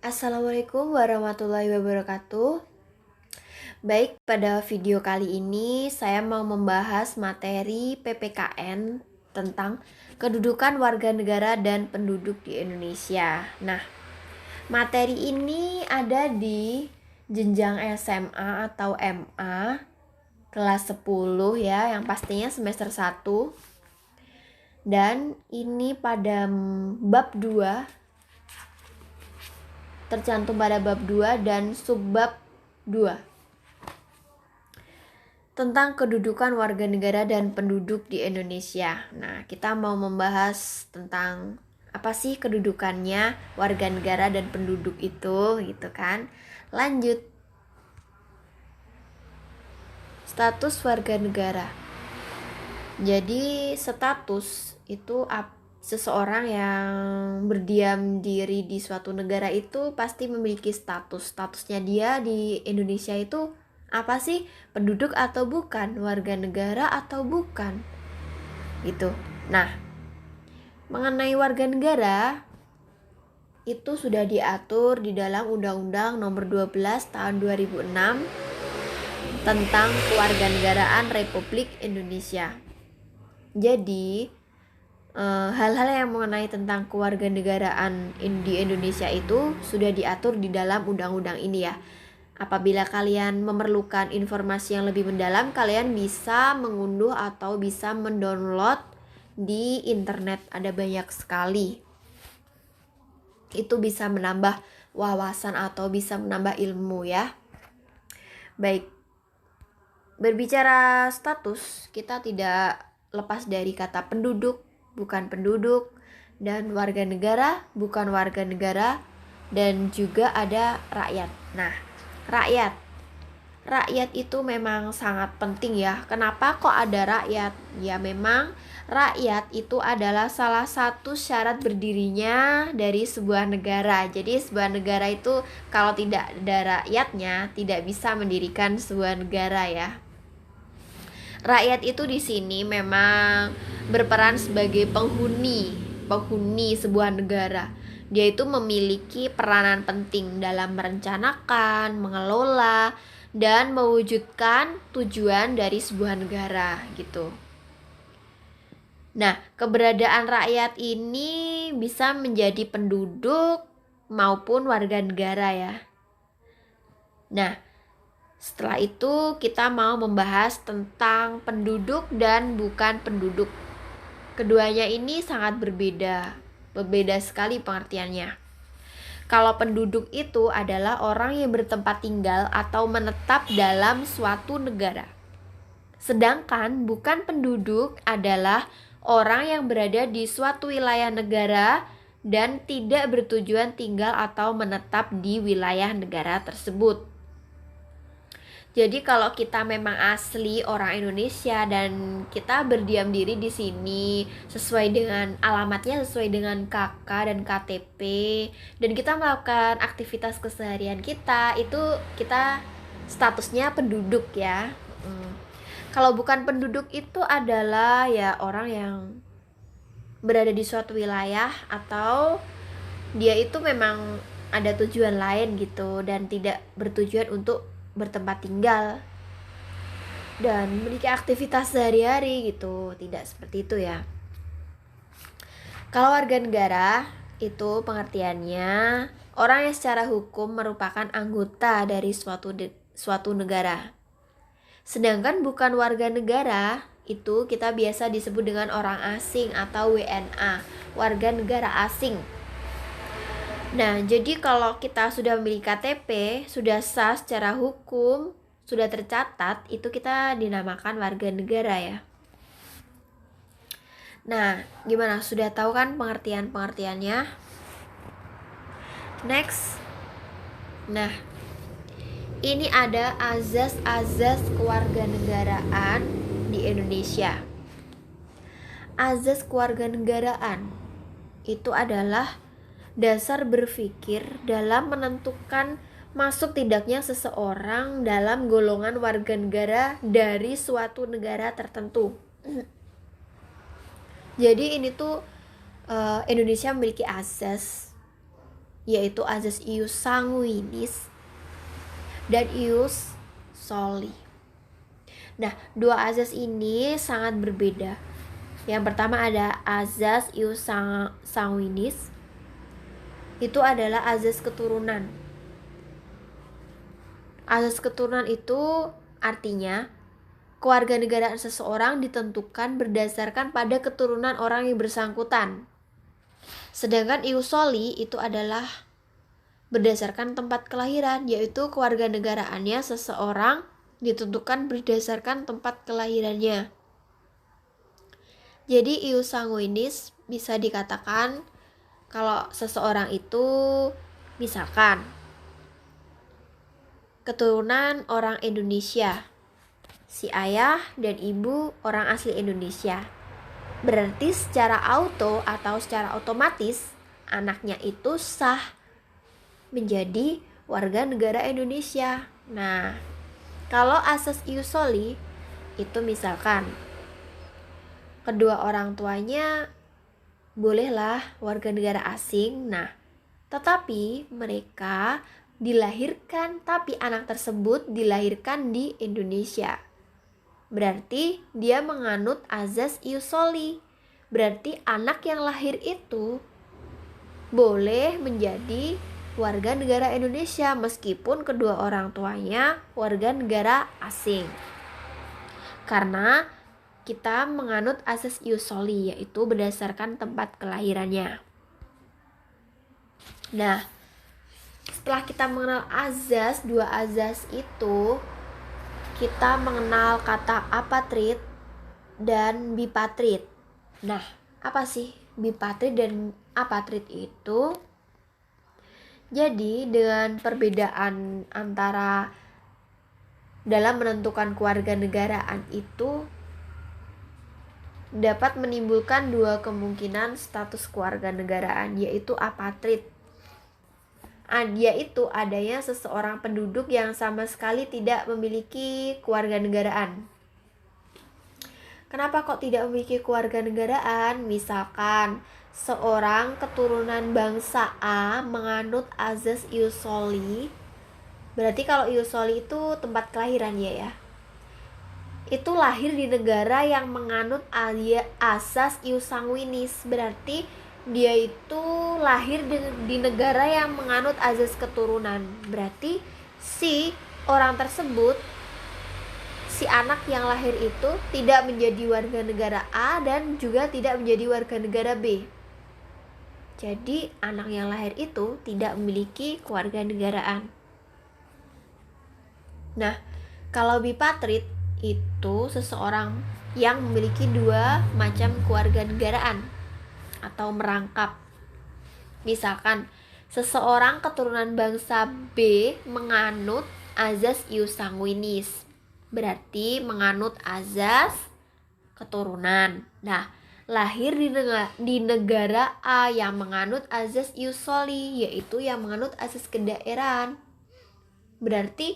Assalamualaikum warahmatullahi wabarakatuh. Baik, pada video kali ini saya mau membahas materi PPKN tentang kedudukan warga negara dan penduduk di Indonesia. Nah, materi ini ada di jenjang SMA atau MA kelas 10 ya, yang pastinya semester 1. Dan ini pada bab 2, tercantum pada bab 2 dan subbab 2 tentang kedudukan warga negara dan penduduk di Indonesia. Nah, kita mau membahas tentang apa sih kedudukannya warga negara dan penduduk itu, gitu kan. Lanjut. Status warga negara. Jadi, status itu seseorang yang berdiam diri di suatu negara itu pasti memiliki status. Statusnya dia di Indonesia itu apa sih? Penduduk atau bukan? Warga negara atau bukan? Gitu. Nah, mengenai warga negara itu sudah diatur di dalam Undang-Undang Nomor 12 Tahun 2006 tentang Kewarganegaraan Republik Indonesia. Jadi, hal-hal yang mengenai tentang kewarganegaraan di Indonesia itu sudah diatur di dalam undang-undang ini ya. Apabila kalian memerlukan informasi yang lebih mendalam, kalian bisa mengunduh atau bisa mendownload di internet. Ada banyak sekali. Itu bisa menambah wawasan atau bisa menambah ilmu ya. Baik. Berbicara status, kita tidak lepas dari kata penduduk, bukan penduduk, dan warga negara, bukan warga negara, dan juga ada rakyat. Nah, rakyat itu memang sangat penting ya. Kenapa kok ada rakyat? Ya memang rakyat itu adalah salah satu syarat berdirinya dari sebuah negara. Jadi sebuah negara itu kalau tidak ada rakyatnya tidak bisa mendirikan sebuah negara ya. Rakyat itu di sini memang berperan sebagai penghuni sebuah negara. Dia itu memiliki peranan penting dalam merencanakan, mengelola, dan mewujudkan tujuan dari sebuah negara gitu. Nah, keberadaan rakyat ini bisa menjadi penduduk maupun warga negara ya. Nah, setelah itu kita mau membahas tentang penduduk dan bukan penduduk. Keduanya ini sangat berbeda sekali pengertiannya. Kalau penduduk itu adalah orang yang bertempat tinggal atau menetap dalam suatu negara. Sedangkan bukan penduduk adalah orang yang berada di suatu wilayah negara dan tidak bertujuan tinggal atau menetap di wilayah negara tersebut. Jadi kalau kita memang asli orang Indonesia dan kita berdiam diri di sini sesuai dengan alamatnya, sesuai dengan KK dan KTP, dan kita melakukan aktivitas keseharian kita, itu kita statusnya penduduk ya. Kalau bukan penduduk itu adalah ya orang yang berada di suatu wilayah atau dia itu memang ada tujuan lain gitu dan tidak bertujuan untuk bertempat tinggal dan memiliki aktivitas sehari-hari gitu. Tidak seperti itu ya. Kalau warga negara itu pengertiannya orang yang secara hukum merupakan anggota dari suatu negara. Sedangkan bukan warga negara itu kita biasa disebut dengan orang asing atau WNA, warga negara asing. Nah, jadi kalau kita sudah memiliki KTP, sudah sah secara hukum, sudah tercatat, itu kita dinamakan warga negara ya. Nah, gimana? Sudah tahu kan pengertiannya? Next. Nah, ini ada azas-azas kewarganegaraan di Indonesia. Azas kewarganegaraan itu adalah dasar berpikir dalam menentukan masuk tidaknya seseorang dalam golongan warga negara dari suatu negara tertentu. Jadi ini tuh Indonesia memiliki azas yaitu azas ius sanguinis dan ius soli. Nah, dua azas ini sangat berbeda. Yang pertama ada azas ius sanguinis. Itu adalah azas keturunan. Azas keturunan itu artinya kewarganegaraan seseorang ditentukan berdasarkan pada keturunan orang yang bersangkutan. Sedangkan ius soli itu adalah berdasarkan tempat kelahiran, yaitu kewarganegaraannya seseorang ditentukan berdasarkan tempat kelahirannya. Jadi ius sanguinis bisa dikatakan kalau seseorang itu misalkan keturunan orang Indonesia, si ayah dan ibu orang asli Indonesia. Berarti secara auto atau secara otomatis anaknya itu sah menjadi warga negara Indonesia. Nah, kalau asas ius soli itu misalkan kedua orang tuanya bolehlah warga negara asing. Nah, tetapi mereka dilahirkan, tapi anak tersebut dilahirkan di Indonesia. Berarti dia menganut azas ius soli. Berarti anak yang lahir itu boleh menjadi warga negara Indonesia meskipun kedua orang tuanya warga negara asing. Karena kita menganut azas ius soli, yaitu berdasarkan tempat kelahirannya. Nah, setelah kita mengenal azas, dua azas itu, kita mengenal kata apatrid dan bipatrid. Nah, apa sih bipatrid dan apatrid itu? Jadi, dengan perbedaan antara dalam menentukan kewarganegaraan itu dapat menimbulkan dua kemungkinan status kewarganegaraan, yaitu apatrid. Yaitu adanya seseorang penduduk yang sama sekali tidak memiliki kewarganegaraan. Kenapa kok tidak memiliki kewarganegaraan? Misalkan seorang keturunan bangsa A menganut azas ius soli. Berarti kalau ius soli itu tempat kelahirannya ya. Itu lahir di negara yang menganut asas ius sanguinis. Berarti dia itu lahir di negara yang menganut azas keturunan. Berarti si orang tersebut, si anak yang lahir itu tidak menjadi warga negara A dan juga tidak menjadi warga negara B. Jadi anak yang lahir itu tidak memiliki kewarganegaraan. Nah, kalau bipatrid itu seseorang yang memiliki dua macam kewarganegaraan atau merangkap. Misalkan seseorang keturunan bangsa B menganut azas ius sanguinis, berarti menganut azas keturunan. Nah, lahir di negara A yang menganut azas ius soli, yaitu yang menganut azas kedaerahan. Berarti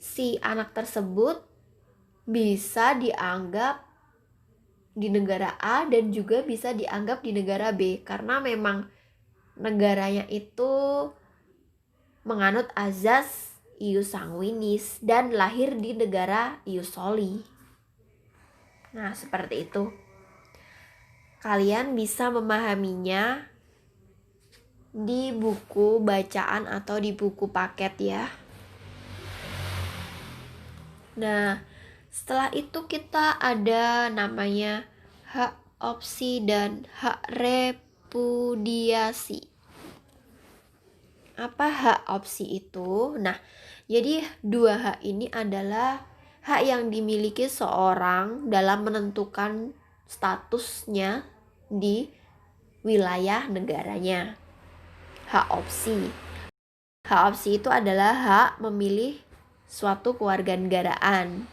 si anak tersebut bisa dianggap di negara A dan juga bisa dianggap di negara B karena memang negaranya itu menganut azas ius sanguinis dan lahir di negara ius soli. Nah, seperti itu. Kalian bisa memahaminya di buku bacaan atau di buku paket ya. Nah, setelah itu kita ada namanya hak opsi dan hak repudiasi. Apa hak opsi itu? Nah, jadi dua hak ini adalah hak yang dimiliki seorang dalam menentukan statusnya di wilayah negaranya. Hak opsi. Hak opsi itu adalah hak memilih suatu kewarganegaraan.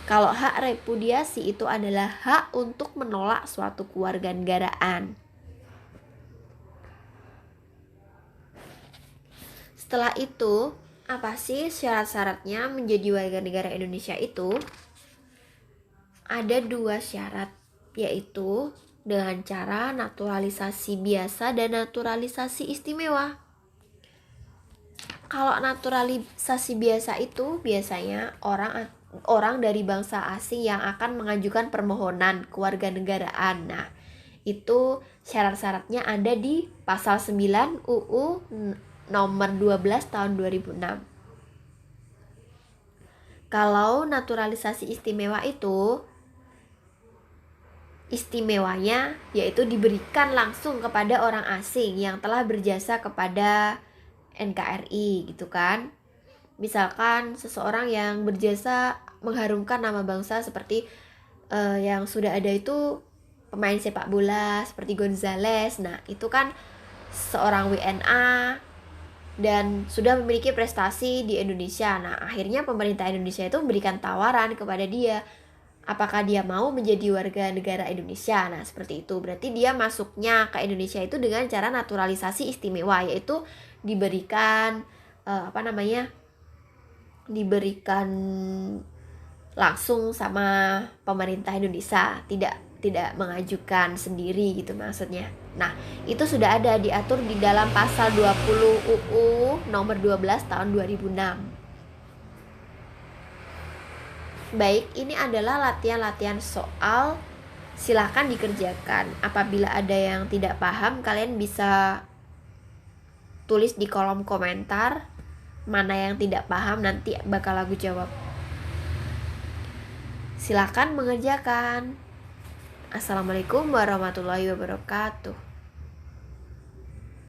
Kalau hak repudiasi itu adalah hak untuk menolak suatu kewarganegaraan. Setelah itu, apa sih syarat-syaratnya menjadi warga negara Indonesia itu? Ada dua syarat, yaitu dengan cara naturalisasi biasa dan naturalisasi istimewa. Kalau naturalisasi biasa itu biasanya orang dari bangsa asing yang akan mengajukan permohonan kewarganegaraan. Nah, itu syarat-syaratnya ada di pasal 9 UU nomor 12 tahun 2006. Kalau naturalisasi istimewa itu istimewanya yaitu diberikan langsung kepada orang asing yang telah berjasa kepada NKRI gitu kan. Misalkan seseorang yang berjasa mengharumkan nama bangsa seperti yang sudah ada itu pemain sepak bola seperti Gonzales. Nah, itu kan seorang WNA dan sudah memiliki prestasi di Indonesia. Nah, akhirnya pemerintah Indonesia itu memberikan tawaran kepada dia apakah dia mau menjadi warga negara Indonesia. Nah, seperti itu. Berarti dia masuknya ke Indonesia itu dengan cara naturalisasi istimewa, yaitu diberikan diberikan langsung sama pemerintah Indonesia, tidak mengajukan sendiri gitu maksudnya. Nah, itu sudah ada diatur di dalam pasal 20 UU nomor 12 tahun 2006. Baik, ini adalah latihan-latihan soal. Silahkan dikerjakan. Apabila ada yang tidak paham, kalian bisa tulis di kolom komentar mana yang tidak paham, nanti bakal aku jawab. Silahkan mengerjakan. Assalamualaikum warahmatullahi wabarakatuh.